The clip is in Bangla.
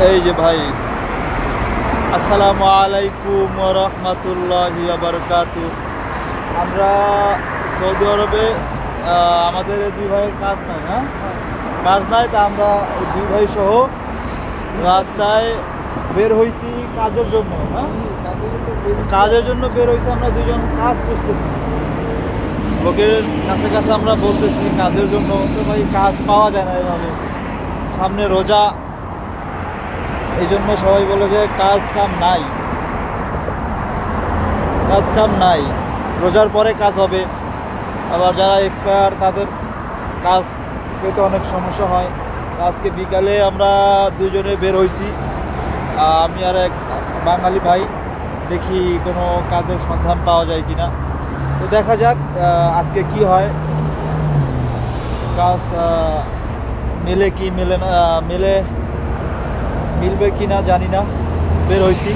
এই যে ভাই, আসসালামু আলাইকুম ওয়া রাহমাতুল্লাহি ওয়া বারাকাতুহু। আমরা সৌদি আরবে আমাদের দুই ভাইয়ের কাজ নাই, কাজ নাই, তা আমরা দুই ভাই সহ রাস্তায় বের হয়েছি কাজের জন্য। কাজের জন্য বের হয়েছি, আমরা দুজন কাজ করতেছি, লোকের কাছে কাছে আমরা বলতেছি কাজের জন্য। তো ভাই কাজ পাওয়া যায় না এভাবে, সামনে রোজা, এই জন্য সবাই বলে যে কাজ কাম নাই, কাজ কাম নাই, রোজার পরে কাজ হবে। আবার যারা এক্সপায়ার তাদের কাজ পেতে অনেক সমস্যা হয়। আজকে বিকালে আমরা দুজনে বের হয়েছি, আমি আর এক বাঙালি ভাই, দেখি কোনো কাজের সন্ধান পাওয়া যায় কিনা। তো দেখা যাক আজকে কি হয়, কাজ মেলে কি মেলে না, মিলবে কি না জানি না। বের হয়েছি।